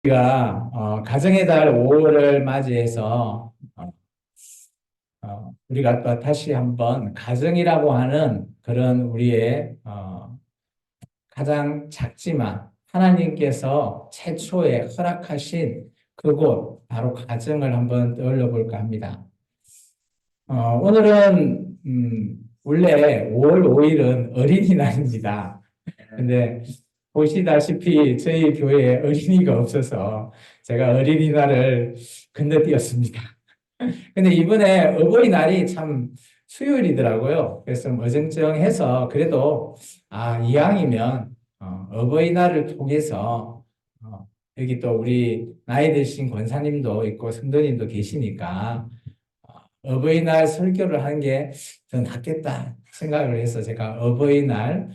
우리가 가정의 달 5월을 맞이해서 우리가 또 다시 한번 가정이라고 하는 그런 우리의 가장 작지만 하나님께서 최초에 허락하신 그곳 바로 가정을 한번 떠올려 볼까 합니다. 오늘은 원래 5월 5일은 어린이날입니다. 근데 보시다시피 저희 교회에 어린이가 없어서 제가 어린이날을 건너뛰었습니다. 근데 이번에 어버이날이 참 수요일이더라고요. 그래서 좀 어정쩡해서 그래도 이왕이면 어버이날을 통해서 여기 또 우리 나이 드신 권사님도 있고 성도님도 계시니까 어버이날 설교를 하는 게 더 낫겠다 생각을 해서 제가 어버이날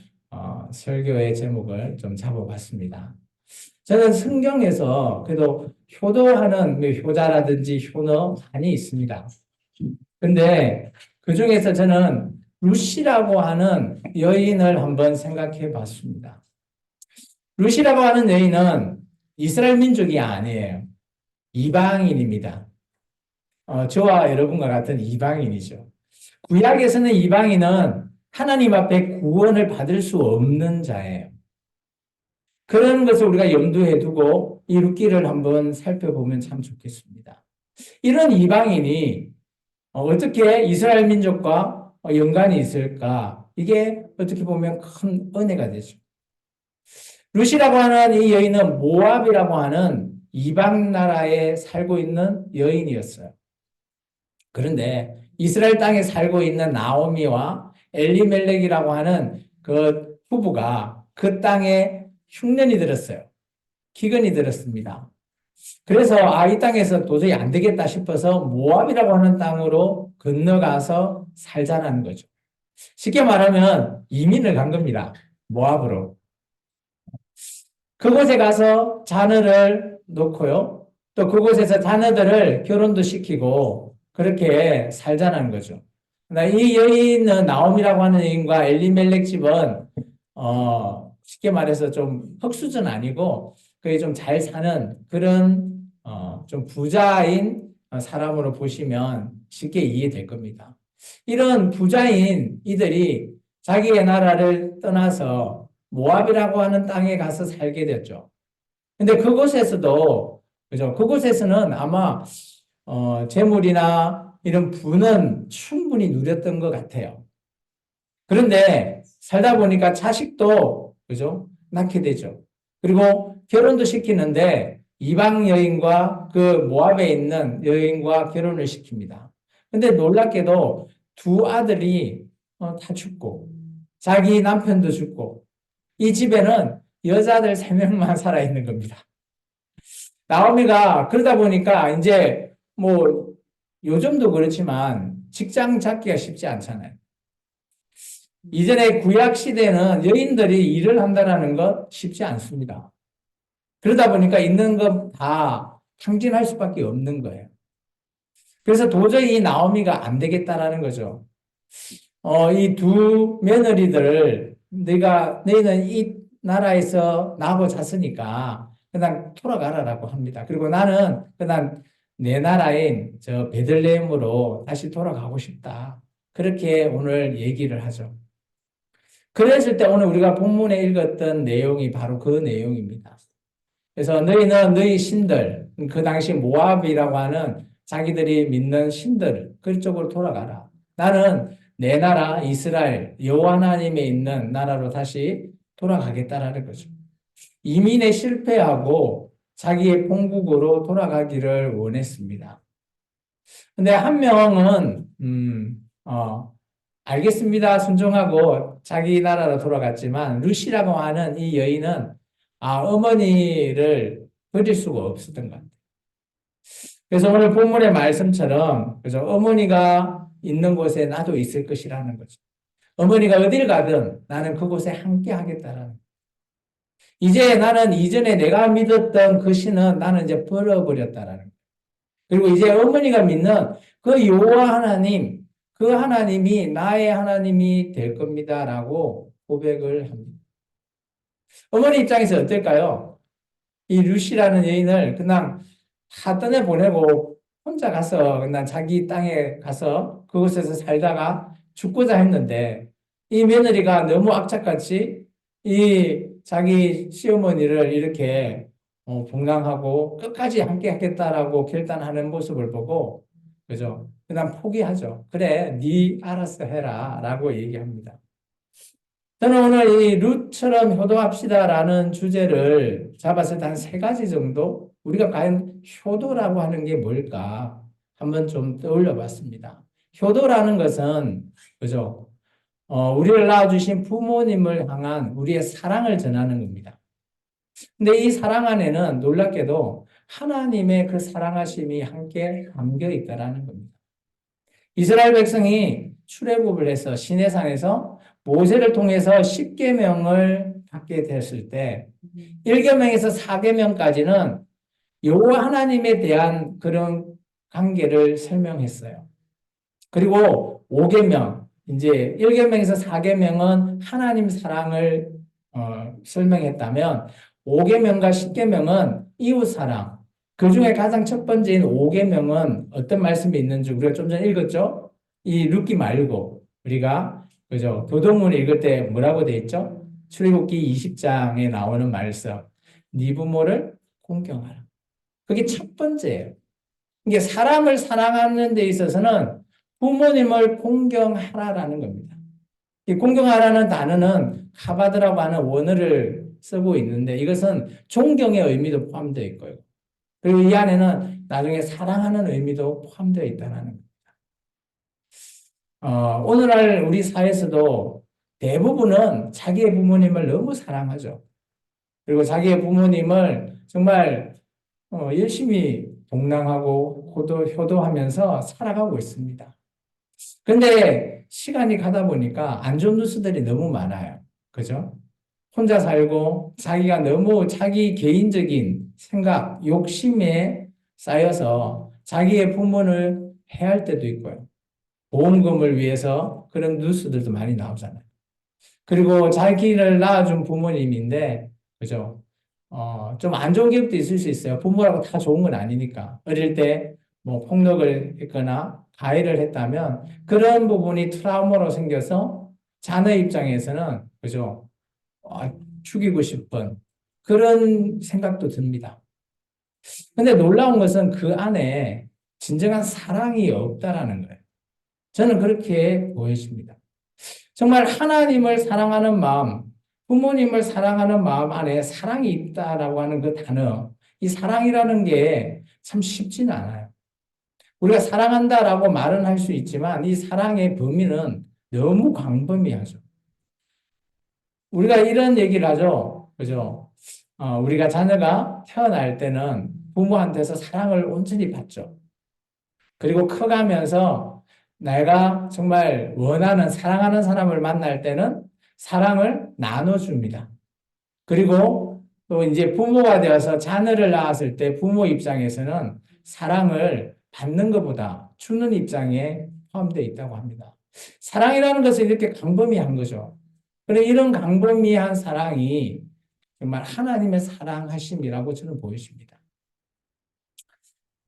설교의 제목을 좀 잡아봤습니다. 저는 성경에서 그래도 효도하는 효자라든지 효너 많이 있습니다. 근데 그 중에서 저는 루시라고 하는 여인을 한번 생각해 봤습니다. 루시라고 하는 여인은 이스라엘 민족이 아니에요. 이방인입니다. 저와 여러분과 같은 이방인이죠. 구약에서는 이방인은 하나님 앞에 구원을 받을 수 없는 자예요. 그런 것을 우리가 염두에 두고 이 룻기를 한번 살펴보면 참 좋겠습니다. 이런 이방인이 어떻게 이스라엘 민족과 연관이 있을까? 이게 어떻게 보면 큰 은혜가 되죠. 룻이라고 하는 이 여인은 모압이라고 하는 이방 나라에 살고 있는 여인이었어요. 그런데 이스라엘 땅에 살고 있는 나오미와 엘리멜렉이라고 하는 그 부부가 그 땅에 흉년이 들었어요. 기근이 들었습니다. 그래서 이 땅에서 도저히 안 되겠다 싶어서 모압이라고 하는 땅으로 건너가서 살자는 거죠. 쉽게 말하면 이민을 간 겁니다. 모압으로. 그곳에 가서 자녀를 놓고요. 또 그곳에서 자녀들을 결혼도 시키고 그렇게 살자는 거죠. 이 여인은 나옴이라고 하는 여인과 엘리멜렉 집은 쉽게 말해서 좀 흙수저는 아니고 그게 좀 잘 사는 그런 좀 부자인 사람으로 보시면 쉽게 이해될 겁니다. 이런 부자인 이들이 자기의 나라를 떠나서 모압이라고 하는 땅에 가서 살게 됐죠. 근데 그곳에서도 그죠? 그곳에서는 아마 재물이나 이런 부는 충분히 누렸던 것 같아요. 그런데 살다 보니까 자식도 그죠? 낳게 되죠. 그리고 결혼도 시키는데 이방 여인과 그 모압에 있는 여인과 결혼을 시킵니다. 근데 놀랍게도 두 아들이 다 죽고 자기 남편도 죽고 이 집에는 여자들 세 명만 살아 있는 겁니다. 나오미가 그러다 보니까 이제 뭐 요즘도 그렇지만 직장 잡기가 쉽지 않잖아요. 이전에 구약 시대는 여인들이 일을 한다는 것 쉽지 않습니다. 그러다 보니까 있는 것 다 탕진할 수밖에 없는 거예요. 그래서 도저히 이 나오미가 안 되겠다라는 거죠. 이 두 며느리들을 너희는 이 나라에서 나하고 잤으니까 그냥 돌아가라라고 합니다. 그리고 나는 그냥 내 나라인 저 베들레헴으로 다시 돌아가고 싶다. 그렇게 오늘 얘기를 하죠. 그랬을 때 오늘 우리가 본문에 읽었던 내용이 바로 그 내용입니다. 그래서 너희는 너희 신들, 그 당시 모압이라고 하는 자기들이 믿는 신들, 그쪽으로 돌아가라. 나는 내 나라 이스라엘, 여호와 하나님에 있는 나라로 다시 돌아가겠다라는 거죠. 이민에 실패하고 자기의 본국으로 돌아가기를 원했습니다. 근데 한 명은 알겠습니다. 순종하고 자기 나라로 돌아갔지만 루시라고 하는 이 여인은 어머니를 버릴 수가 없었던 것 같아요. 그래서 오늘 본문의 말씀처럼 그죠? 어머니가 있는 곳에 나도 있을 것이라는 거죠. 어머니가 어딜 가든 나는 그곳에 함께 하겠다라는. 이제 나는 이전에 내가 믿었던 그 신은 나는 이제 버려버렸다라는 거예요. 그리고 이제 어머니가 믿는 그 여호와 하나님, 그 하나님이 나의 하나님이 될 겁니다라고 고백을 합니다. 어머니 입장에서 어떨까요? 이 루시라는 여인을 그냥 다 떠내보내고 혼자 가서 그냥 자기 땅에 가서 그곳에서 살다가 죽고자 했는데 이 며느리가 너무 악착같이 이 자기 시어머니를 이렇게 봉양하고 끝까지 함께 하겠다라고 결단하는 모습을 보고 그죠? 그냥 포기하죠. 그래, 네 알아서 해라라고 얘기합니다. 저는 오늘 이 룻처럼 효도합시다라는 주제를 잡았을 때 한 세 가지 정도 우리가 과연 효도라고 하는 게 뭘까 한번 좀 떠올려 봤습니다. 효도라는 것은 그죠? 우리를 낳아주신 부모님을 향한 우리의 사랑을 전하는 겁니다. 근데 이 사랑 안에는 놀랍게도 하나님의 그 사랑하심이 함께 담겨 있다라는 겁니다. 이스라엘 백성이 출애굽을 해서 시내산에서 모세를 통해서 10계명을 받게 됐을 때 1계명에서 4계명까지는 여호와 하나님에 대한 그런 관계를 설명했어요. 그리고 5계명 이제 1계명에서 4계명은 하나님 사랑을 설명했다면 5계명과 10계명은 이웃 사랑. 그 중에 가장 첫 번째인 5계명은 어떤 말씀이 있는지 우리가 좀 전에 읽었죠? 이 룻기 말고 우리가 그죠? 교동문을 읽을 때 뭐라고 돼 있죠? 출애굽기 20장에 나오는 말씀. 네 부모를 공경하라. 그게 첫 번째예요. 이게 사람을 사랑하는 데 있어서는 부모님을 공경하라라는 겁니다. 이 공경하라는 단어는 카바드라고 하는 원어를 쓰고 있는데 이것은 존경의 의미도 포함되어 있고요. 그리고 이 안에는 나중에 사랑하는 의미도 포함되어 있다는 겁니다. 오늘날 우리 사회에서도 대부분은 자기의 부모님을 너무 사랑하죠. 그리고 자기의 부모님을 정말 열심히 동랑하고 효도하면서 살아가고 있습니다. 근데 시간이 가다 보니까 안 좋은 뉴스들이 너무 많아요. 그죠? 혼자 살고 자기가 너무 자기 개인적인 생각, 욕심에 쌓여서 자기의 부모를 해할 때도 있고요. 보험금을 위해서 그런 뉴스들도 많이 나오잖아요. 그리고 자기를 낳아준 부모님인데, 그죠? 좀 안 좋은 기억도 있을 수 있어요. 부모라고 다 좋은 건 아니니까. 어릴 때 뭐 폭력을 했거나 가해를 했다면 그런 부분이 트라우마로 생겨서 자녀 입장에서는, 그죠? 죽이고 싶은 그런 생각도 듭니다. 근데 놀라운 것은 그 안에 진정한 사랑이 없다라는 거예요. 저는 그렇게 보여집니다. 정말 하나님을 사랑하는 마음, 부모님을 사랑하는 마음 안에 사랑이 있다라고 하는 그 단어, 이 사랑이라는 게 참 쉽지는 않아요. 우리가 사랑한다라고 말은 할 수 있지만 이 사랑의 범위는 너무 광범위하죠. 우리가 이런 얘기를 하죠. 그죠? 우리가 자녀가 태어날 때는 부모한테서 사랑을 온전히 받죠. 그리고 커가면서 내가 정말 원하는, 사랑하는 사람을 만날 때는 사랑을 나눠줍니다. 그리고 또 이제 부모가 되어서 자녀를 낳았을 때 부모 입장에서는 사랑을 받는 것보다 주는 입장에 포함되어 있다고 합니다. 사랑이라는 것은 이렇게 광범위한 거죠. 그런데 이런 광범위한 사랑이 정말 하나님의 사랑하심이라고 저는 보여집니다.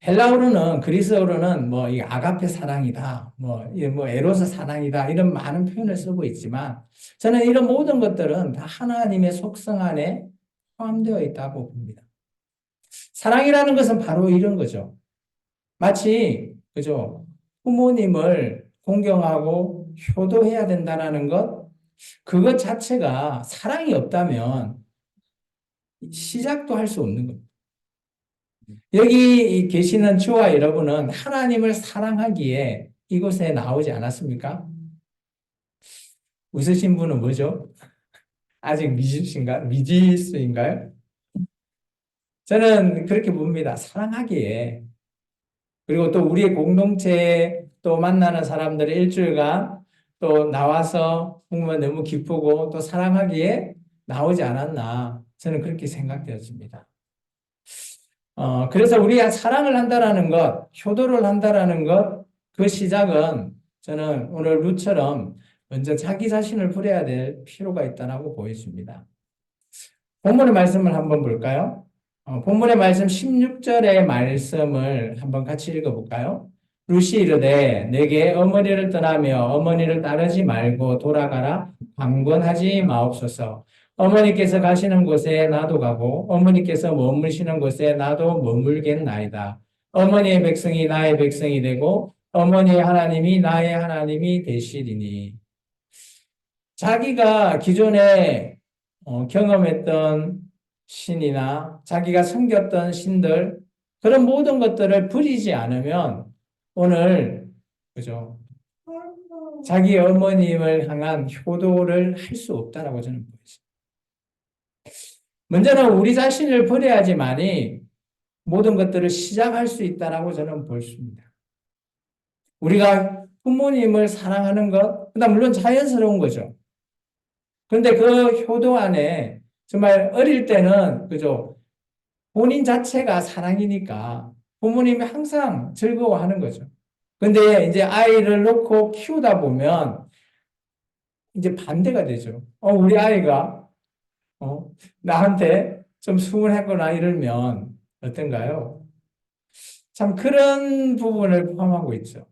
헬라어로는 그리스어로는 뭐 이 아가페 사랑이다, 뭐 에로스 사랑이다 이런 많은 표현을 쓰고 있지만 저는 이런 모든 것들은 다 하나님의 속성 안에 포함되어 있다고 봅니다. 사랑이라는 것은 바로 이런 거죠. 마치 그죠? 부모님을 공경하고 효도해야 된다는 것, 그것 자체가 사랑이 없다면 시작도 할 수 없는 겁니다. 여기 계시는 저와 여러분은 하나님을 사랑하기에 이곳에 나오지 않았습니까? 웃으신 분은 뭐죠? 아직 미지수인가요? 저는 그렇게 봅니다. 사랑하기에. 그리고 또 우리의 공동체에 또 만나는 사람들이 일주일간 또 나와서 정말 너무 기쁘고 또 사랑하기에 나오지 않았나. 저는 그렇게 생각되었습니다. 그래서 우리가 사랑을 한다라는 것, 효도를 한다라는 것, 그 시작은 저는 오늘 룻처럼 먼저 자기 자신을 버려야 될 필요가 있다고 보여집니다. 본문의 말씀을 한번 볼까요? 본문의 말씀 16절의 말씀을 한번 같이 읽어볼까요? 룻이 이르되 내게 어머니를 떠나며 어머니를 따르지 말고 돌아가라 강권하지 마옵소서. 어머니께서 가시는 곳에 나도 가고 어머니께서 머무시는 곳에 나도 머물겠나이다. 어머니의 백성이 나의 백성이 되고 어머니의 하나님이 나의 하나님이 되시리니. 자기가 기존에 경험했던 신이나 자기가 섬겼던 신들 그런 모든 것들을 버리지 않으면 오늘 그죠? 자기 어머님을 향한 효도를 할 수 없다라고 저는 보여요. 먼저는 우리 자신을 버려야지만이 모든 것들을 시작할 수 있다라고 저는 보십니다. 우리가 부모님을 사랑하는 것, 그다음 물론 자연스러운 거죠. 그런데 그 효도 안에 정말 어릴 때는 그죠? 본인 자체가 사랑이니까 부모님이 항상 즐거워하는 거죠. 근데 이제 아이를 놓고 키우다 보면 이제 반대가 되죠. 우리 아이가 나한테 좀 수근했거나 이러면 어떤가요? 참 그런 부분을 포함하고 있죠.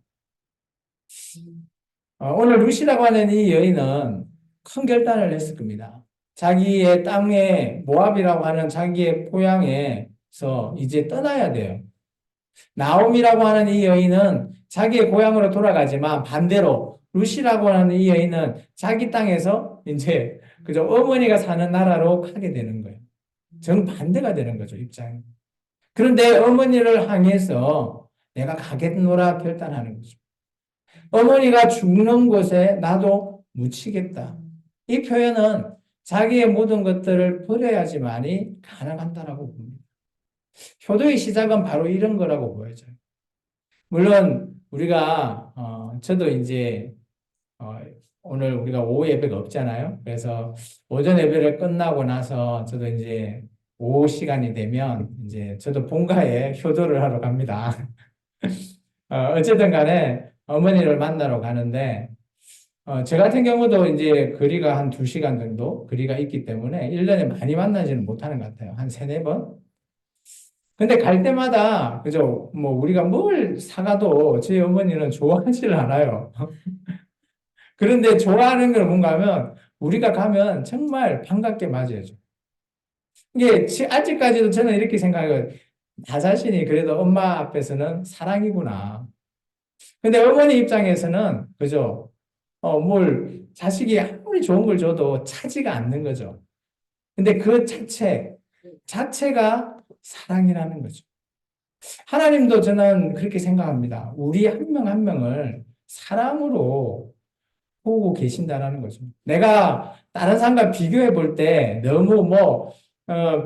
오늘 루시라고 하는 이 여인은 큰 결단을 했을 겁니다. 자기의 땅에 모압이라고 하는 자기의 고향에서 이제 떠나야 돼요. 나옴이라고 하는 이 여인은 자기의 고향으로 돌아가지만 반대로 루시라고 하는 이 여인은 자기 땅에서 이제 그저 어머니가 사는 나라로 가게 되는 거예요. 정반대가 되는 거죠, 입장이. 그런데 어머니를 향해서 내가 가겠노라 결단하는 거죠. 어머니가 죽는 곳에 나도 묻히겠다. 이 표현은 자기의 모든 것들을 버려야지만이 가능한다라고 봅니다. 효도의 시작은 바로 이런 거라고 보여져요. 물론 우리가 저도 이제 오늘 우리가 오후 예배가 없잖아요. 그래서 오전 예배를 끝나고 나서 저도 이제 오후 시간이 되면 이제 저도 본가에 효도를 하러 갑니다. 어쨌든 간에 어머니를 만나러 가는데 저 같은 경우도 이제 거리가 한 2시간 정도 거리가 있기 때문에 1년에 많이 만나지는 못하는 것 같아요. 한 3-4번? 근데 갈 때마다, 그죠? 뭐, 우리가 뭘 사가도 저희 어머니는 좋아하지를 않아요. 그런데 좋아하는 건 뭔가 하면, 우리가 가면 정말 반갑게 맞이해줘. 이게, 아직까지도 저는 이렇게 생각해요. 나 자신이 그래도 엄마 앞에서는 사랑이구나. 근데 어머니 입장에서는, 그죠? 자식이 아무리 좋은 걸 줘도 차지가 않는 거죠. 근데 그 자체가 사랑이라는 거죠. 하나님도 저는 그렇게 생각합니다. 우리 한 명 한 명을 사랑으로 보고 계신다라는 거죠. 내가 다른 사람과 비교해 볼 때 너무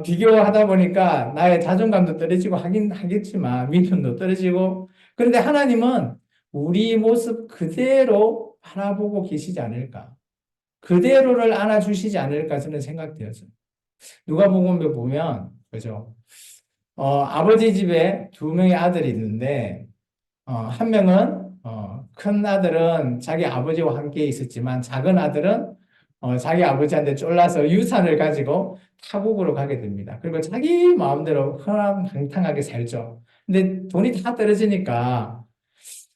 비교하다 보니까 나의 자존감도 떨어지고 하긴 하겠지만 믿음도 떨어지고 그런데 하나님은 우리 모습 그대로 바라보고 계시지 않을까. 그대로를 안아주시지 않을까 저는 생각되어서. 누가복음에 보면, 그죠? 아버지 집에 2명의 아들이 있는데, 한 명은, 큰 아들은 자기 아버지와 함께 있었지만, 작은 아들은, 자기 아버지한테 쫄라서 유산을 가지고 타국으로 가게 됩니다. 그리고 자기 마음대로 허랑방탕하게 살죠. 근데 돈이 다 떨어지니까,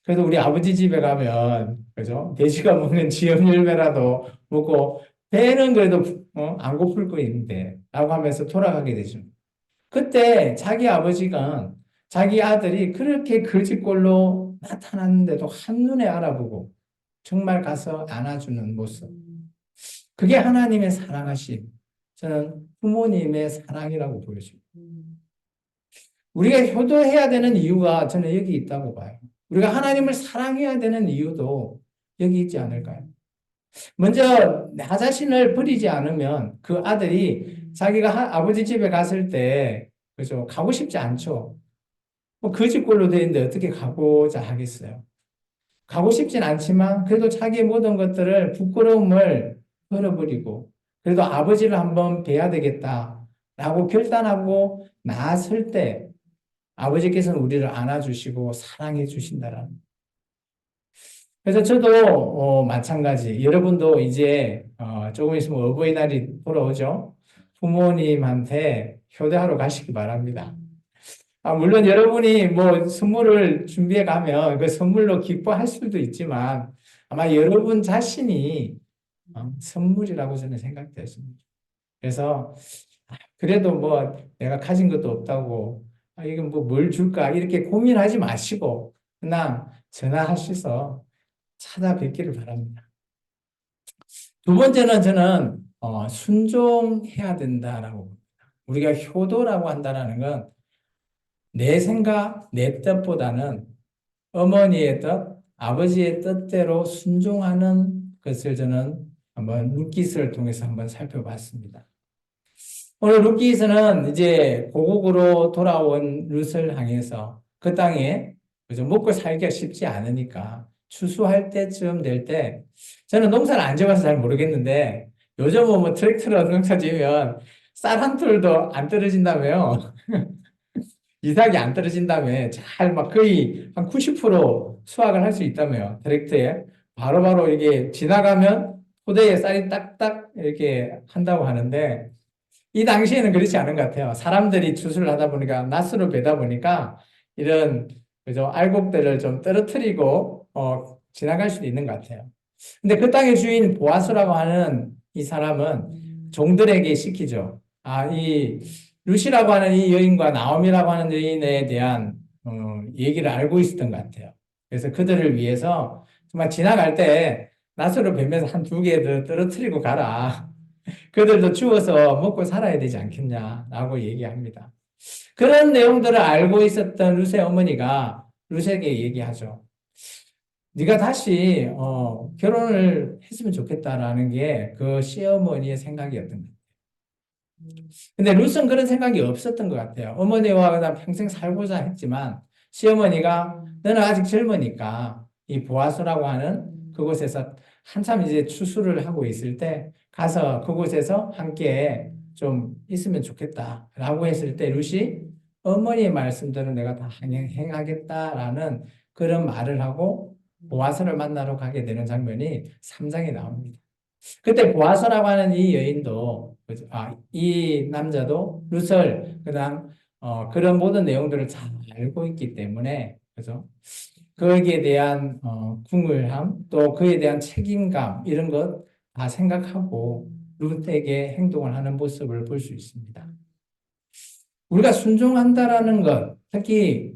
그래도 우리 아버지 집에 가면, 그죠? 돼지가 먹는 지역 열매라도 먹고, 배는 그래도, 안 고플 거 있는데, 라고 하면서 돌아가게 되죠. 그때 자기 아버지가 자기 아들이 그렇게 거짓골로 나타났는데도 한눈에 알아보고 정말 가서 안아주는 모습. 그게 하나님의 사랑하심. 저는 부모님의 사랑이라고 보여집니다. 우리가 효도해야 되는 이유가 저는 여기 있다고 봐요. 우리가 하나님을 사랑해야 되는 이유도 여기 있지 않을까요? 먼저 나 자신을 버리지 않으면 그 아들이 자기가 아버지 집에 갔을 때 그죠? 가고 싶지 않죠. 그 집꼴로 되어 있는데 어떻게 가고자 하겠어요? 가고 싶진 않지만 그래도 자기의 모든 것들을 부끄러움을 버려버리고 그래도 아버지를 한번 뵈야 되겠다라고 결단하고 나설 때 아버지께서는 우리를 안아주시고 사랑해 주신다라는. 그래서 저도 마찬가지. 여러분도 이제 조금 있으면 어버이날이 돌아오죠. 부모님한테 효도하러 가시기 바랍니다. 물론 여러분이 뭐 선물을 준비해 가면 그 선물로 기뻐할 수도 있지만 아마 여러분 자신이 선물이라고 저는 생각되었습니다. 그래서 그래도 뭐 내가 가진 것도 없다고 이건 뭐 뭘 줄까 이렇게 고민하지 마시고 그냥 전화하셔서 찾아뵙기를 바랍니다. 두 번째는 저는 순종해야 된다라고 봅니다. 우리가 효도라고 한다는 건 내 생각, 내 뜻보다는 어머니의 뜻, 아버지의 뜻대로 순종하는 것을 저는 한번 룻기스를 통해서 한번 살펴봤습니다. 오늘 룻기스는 이제 고국으로 돌아온 룻을 향해서 그 땅에 그죠? 먹고 살기가 쉽지 않으니까 추수할 때쯤 될 때 저는 농사를 안 지어봐서 잘 모르겠는데 요즘은 뭐 트랙터로 농사 지으면 쌀 한 톨도 안 떨어진다며요. 이삭이 안 떨어진다며 잘 막 거의 한 90% 수확을 할 수 있다며요. 트랙터에 바로바로 이게 지나가면 포대에 쌀이 딱딱 이렇게 한다고 하는데 이 당시에는 그렇지 않은 것 같아요. 사람들이 추수를 하다 보니까 낫으로 베다 보니까 이런 그죠 알곡들을 좀 떨어뜨리고 지나갈 수도 있는 것 같아요. 근데 그 땅의 주인 보아스라고 하는 이 사람은 종들에게 시키죠. 이 루시라고 하는 이 여인과 나옴이라고 하는 여인에 대한 얘기를 알고 있었던 것 같아요. 그래서 그들을 위해서 정말 지나갈 때 낫으로 베면서 한 두 개 더 떨어뜨리고 가라. 그들도 죽어서 먹고 살아야 되지 않겠냐라고 얘기합니다. 그런 내용들을 알고 있었던 룻의 어머니가 룻에게 얘기하죠. 네가 다시 결혼을 했으면 좋겠다라는 게 그 시어머니의 생각이었던 거예요. 근데 룻은 그런 생각이 없었던 것 같아요. 어머니와 그다음 평생 살고자 했지만 시어머니가 너는 아직 젊으니까 이 보아스라고 하는 그곳에서 한참 이제 추수를 하고 있을 때 가서 그곳에서 함께 좀 있으면 좋겠다라고 했을 때 룻이 어머니의 말씀대로 내가 다 행하겠다라는 그런 말을 하고 보아스를 만나러 가게 되는 장면이 3장에 나옵니다. 그때 보아스라고 하는 이 여인도 이 남자도 룻을 그냥 그런 모든 내용들을 잘 알고 있기 때문에 그죠? 거기에 대한 궁을함 또 그에 대한 책임감 이런 것 다 생각하고 룻에게 행동을 하는 모습을 볼 수 있습니다. 우리가 순종한다라는 것, 특히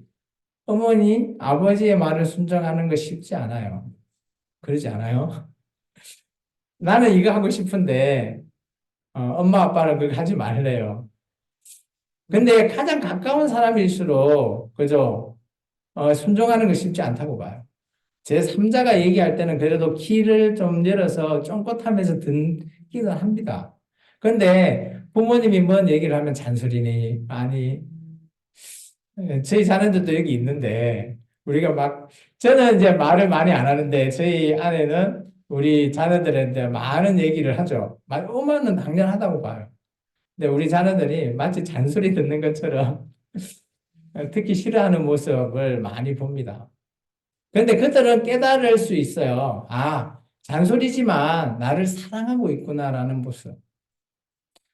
어머니, 아버지의 말을 순종하는 것 쉽지 않아요. 그러지 않아요? 나는 이거 하고 싶은데 엄마 아빠는 그거 하지 말래요. 근데 가장 가까운 사람일수록 그죠? 순종하는 거 쉽지 않다고 봐요. 제 3자가 얘기할 때는 그래도 귀를 좀 열어서 쫑긋하면서 듣기는 합니다. 근데 부모님이 뭔 얘기를 하면 잔소리니 아니 저희 자녀들도 여기 있는데 우리가 막 저는 이제 말을 많이 안 하는데 저희 아내는 우리 자녀들한테 많은 얘기를 하죠. 엄마는 당연하다고 봐요. 근데 우리 자녀들이 마치 잔소리 듣는 것처럼 듣기 싫어하는 모습을 많이 봅니다. 그런데 그들은 깨달을 수 있어요. 잔소리지만 나를 사랑하고 있구나라는 모습.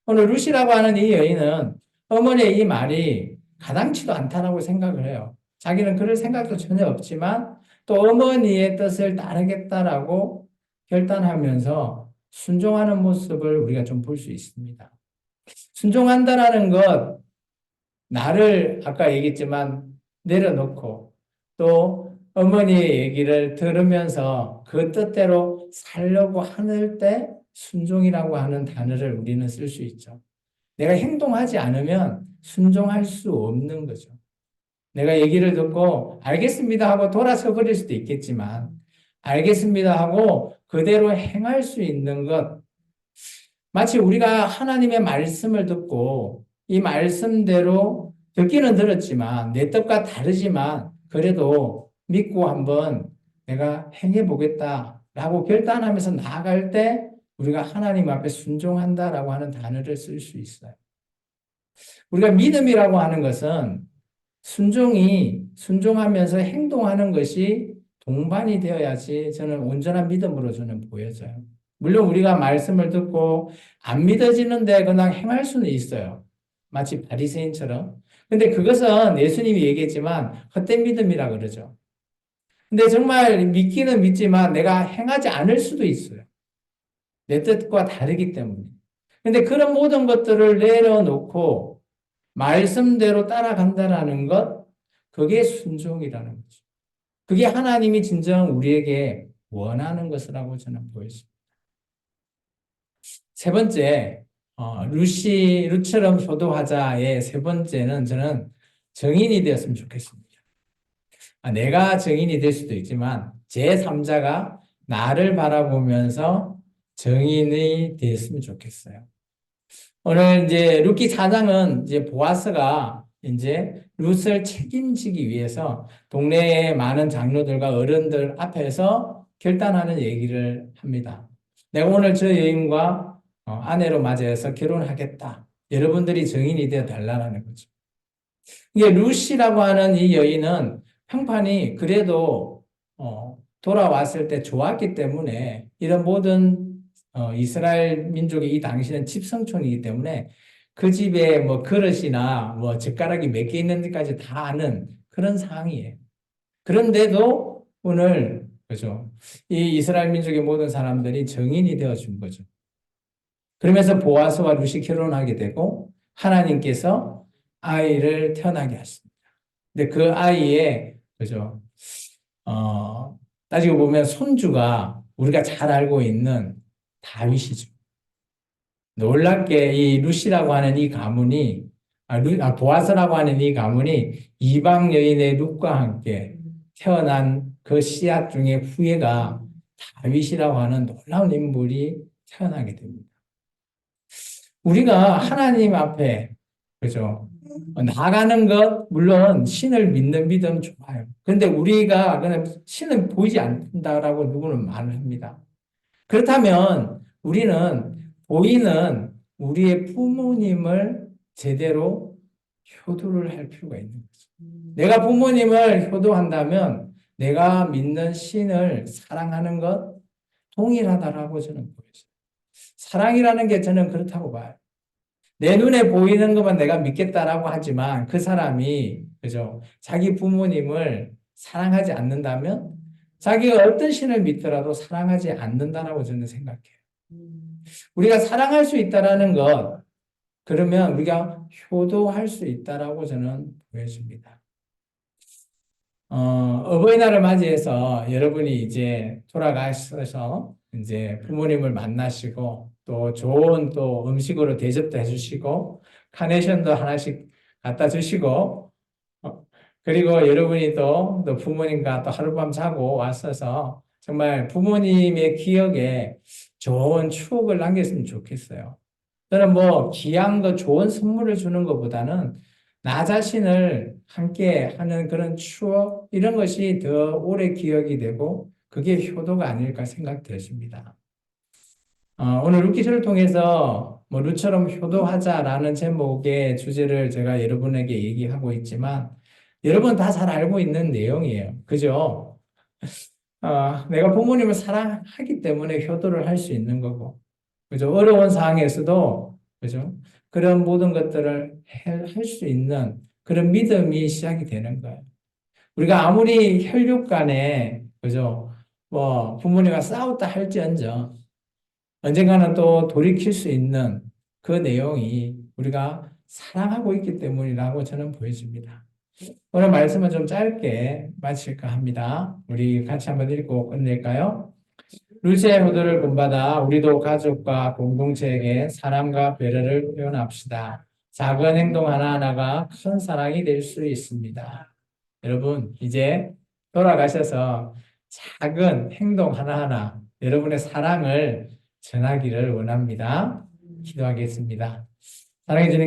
오늘 루시라고 하는 이 여인은 어머니의 이 말이 가당치도 않다라고 생각을 해요. 자기는 그럴 생각도 전혀 없지만 또 어머니의 뜻을 따르겠다라고 결단하면서 순종하는 모습을 우리가 좀 볼 수 있습니다. 순종한다라는 것, 나를 아까 얘기했지만 내려놓고 또 어머니의 얘기를 들으면서 그 뜻대로 살려고 하는 때 순종이라고 하는 단어를 우리는 쓸 수 있죠. 내가 행동하지 않으면 순종할 수 없는 거죠. 내가 얘기를 듣고 알겠습니다 하고 돌아서 버릴 수도 있겠지만 알겠습니다 하고 그대로 행할 수 있는 것 마치 우리가 하나님의 말씀을 듣고 이 말씀대로 듣기는 들었지만 내 뜻과 다르지만 그래도 믿고 한번 내가 행해 보겠다라고 결단하면서 나아갈 때 우리가 하나님 앞에 순종한다라고 하는 단어를 쓸 수 있어요. 우리가 믿음이라고 하는 것은 순종하면서 행동하는 것이 동반이 되어야지 저는 온전한 믿음으로 저는 보여져요. 물론 우리가 말씀을 듣고 안 믿어지는데 그냥 행할 수는 있어요. 마치 바리새인처럼. 근데 그것은 예수님이 얘기했지만 헛된 믿음이라 그러죠. 근데 정말 믿기는 믿지만 내가 행하지 않을 수도 있어요. 내 뜻과 다르기 때문에. 근데 그런 모든 것들을 내려놓고 말씀대로 따라간다라는 것, 그게 순종이라는 거죠. 그게 하나님이 진정 우리에게 원하는 것이라고 저는 보여집니다. 세 번째, 루처럼 효도하자의 세 번째는 저는 정인이 되었으면 좋겠습니다. 내가 정인이 될 수도 있지만 제3자가 나를 바라보면서 정인이 됐으면 좋겠어요. 오늘 이제 룻기 4장은 이제 보아스가 이제 룻을 책임지기 위해서 동네의 많은 장로들과 어른들 앞에서 결단하는 얘기를 합니다. 내가 오늘 저 여인과 아내로 맞이해서 결혼하겠다. 여러분들이 증인이 되어 달라는 거죠. 이게 룻이라고 하는 이 여인은 평판이 그래도 돌아왔을 때 좋았기 때문에 이런 모든 이스라엘 민족이 이 당시는 집성촌이기 때문에 그 집에 뭐 그릇이나 뭐 젓가락이 몇 개 있는지까지 다 아는 그런 상황이에요. 그런데도 오늘 그죠? 이 이스라엘 민족의 모든 사람들이 증인이 되어 준 거죠. 그러면서 보아스와 룻이 결혼하게 되고 하나님께서 아이를 태어나게 하십니다. 근데 그 아이의 그죠? 따지고 보면 손주가 우리가 잘 알고 있는 다윗이죠. 놀랍게 이 룻이라고 하는 이 가문이 보아스라고 하는 이 가문이 이방 여인의 룻과 함께 태어난 그 씨앗 중에 후예가 다윗이라고 하는 놀라운 인물이 태어나게 됩니다. 우리가 하나님 앞에 그죠? 나가는 것 물론 신을 믿는 믿음 좋아요. 근데 우리가 그냥 신은 보이지 않는다라고 누구는 말을 합니다. 그렇다면 우리는 보이는 우리의 부모님을 제대로 효도를 할 필요가 있는 거죠. 내가 부모님을 효도한다면 내가 믿는 신을 사랑하는 것 동일하다라고 저는 보여요. 사랑이라는 게 저는 그렇다고 봐요. 내 눈에 보이는 것만 내가 믿겠다라고 하지만 그 사람이 그죠? 자기 부모님을 사랑하지 않는다면 자기가 어떤 신을 믿더라도 사랑하지 않는다라고 저는 생각해요. 우리가 사랑할 수 있다라는 것 그러면 우리가 효도할 수 있다라고 저는 보여집니다. 어버이날을 맞이해서 여러분이 이제 돌아가셔서 이제 부모님을 만나시고 또 좋은 또 음식으로 대접도 해주시고 카네이션도 하나씩 갖다 주시고 그리고 여러분이 또 부모님과 또 하룻밤 자고 왔어서 정말 부모님의 기억에 좋은 추억을 남겼으면 좋겠어요. 저는 뭐 귀한 거 좋은 선물을 주는 것보다는 나 자신을 함께 하는 그런 추억 이런 것이 더 오래 기억이 되고 그게 효도가 아닐까 생각되십니다. 오늘 룻기서를 통해서 뭐 룻처럼 효도하자라는 제목의 주제를 제가 여러분에게 얘기하고 있지만 여러분 다 잘 알고 있는 내용이에요. 그죠? 내가 부모님을 사랑하기 때문에 효도를 할 수 있는 거고, 그죠? 어려운 상황에서도, 그죠? 그런 모든 것들을 할 수 있는 그런 믿음이 시작이 되는 거예요. 우리가 아무리 혈육 간에, 그죠? 뭐, 부모님과 싸웠다 할지언정, 언젠가는 또 돌이킬 수 있는 그 내용이 우리가 사랑하고 있기 때문이라고 저는 보여집니다. 오늘 말씀은 좀 짧게 마칠까 합니다. 우리 같이 한번 읽고 끝낼까요? 룻의 효도를 본받아 우리도 가족과 공동체에게 사랑과 배려를 표현합시다. 작은 행동 하나하나가 큰 사랑이 될 수 있습니다. 여러분, 이제 돌아가셔서 작은 행동 하나하나 여러분의 사랑을 전하기를 원합니다. 기도하겠습니다. 사랑해 주님